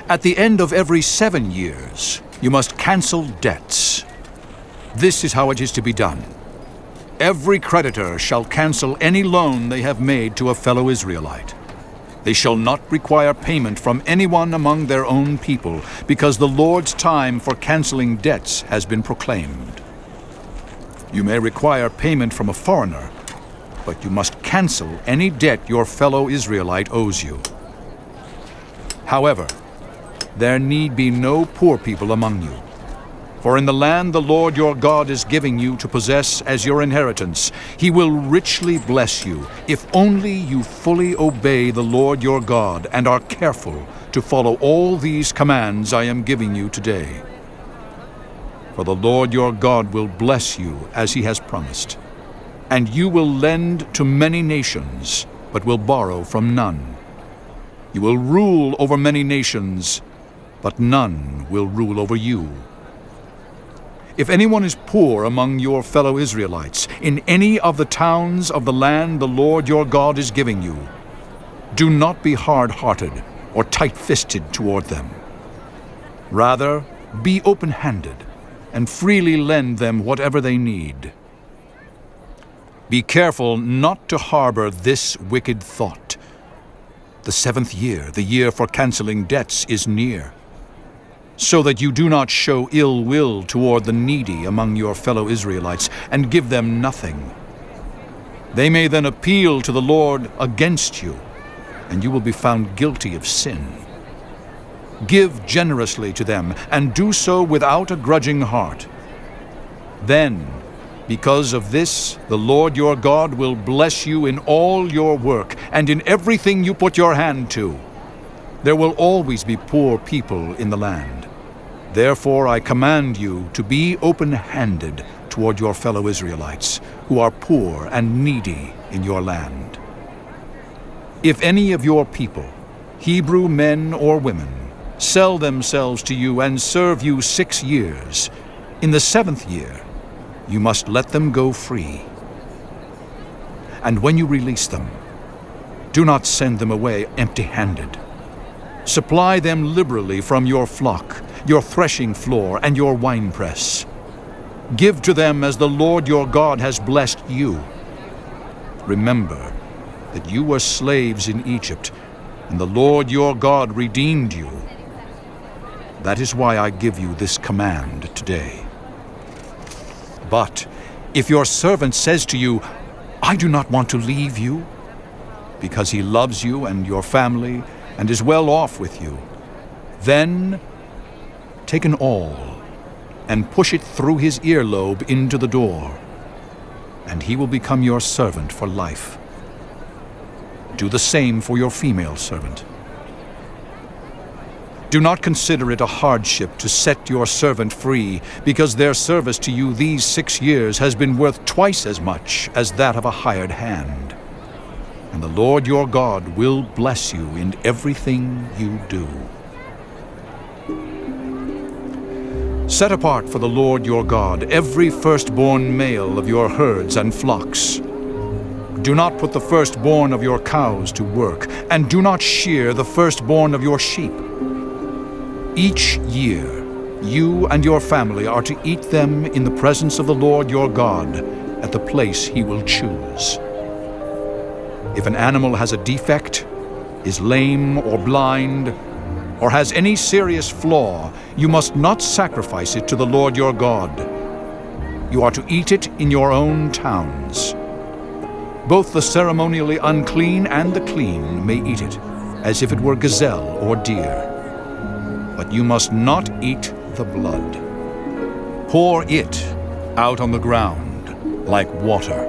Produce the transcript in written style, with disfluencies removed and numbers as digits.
At the end of every 7 years, you must cancel debts. This is how it is to be done. Every creditor shall cancel any loan they have made to a fellow Israelite. They shall not require payment from anyone among their own people, because the Lord's time for canceling debts has been proclaimed. You may require payment from a foreigner, but you must cancel any debt your fellow Israelite owes you. However, there need be no poor people among you. For in the land the Lord your God is giving you to possess as your inheritance, He will richly bless you, if only you fully obey the Lord your God and are careful to follow all these commands I am giving you today. For the Lord your God will bless you as He has promised, and you will lend to many nations, but will borrow from none. You will rule over many nations, but none will rule over you. If anyone is poor among your fellow Israelites, in any of the towns of the land the Lord your God is giving you, do not be hard-hearted or tight-fisted toward them. Rather, be open-handed and freely lend them whatever they need. Be careful not to harbor this wicked thought. The 7th year, the year for canceling debts, is near, so that you do not show ill will toward the needy among your fellow Israelites and give them nothing. They may then appeal to the Lord against you, and you will be found guilty of sin. Give generously to them, and do so without a grudging heart. Then, because of this, the Lord your God will bless you in all your work and in everything you put your hand to. There will always be poor people in the land. Therefore I command you to be open-handed toward your fellow Israelites, who are poor and needy in your land. If any of your people, Hebrew men or women, sell themselves to you and serve you 6 years, in the 7th year you must let them go free. And when you release them, do not send them away empty-handed. Supply them liberally from your flock, your threshing floor, and your winepress. Give to them as the Lord your God has blessed you. Remember that you were slaves in Egypt, and the Lord your God redeemed you. That is why I give you this command today. But if your servant says to you, I do not want to leave you, because he loves you and your family and is well off with you, then take an awl and push it through his earlobe into the door, and he will become your servant for life. Do the same for your female servant. Do not consider it a hardship to set your servant free, because their service to you these 6 years has been worth twice as much as that of a hired hand. And the Lord your God will bless you in everything you do. Set apart for the Lord your God every firstborn male of your herds and flocks. Do not put the firstborn of your cows to work, and do not shear the firstborn of your sheep. Each year, you and your family are to eat them in the presence of the Lord your God at the place he will choose. If an animal has a defect, is lame or blind, or has any serious flaw, you must not sacrifice it to the Lord your God. You are to eat it in your own towns. Both the ceremonially unclean and the clean may eat it, as if it were gazelle or deer. But you must not eat the blood. Pour it out on the ground like water.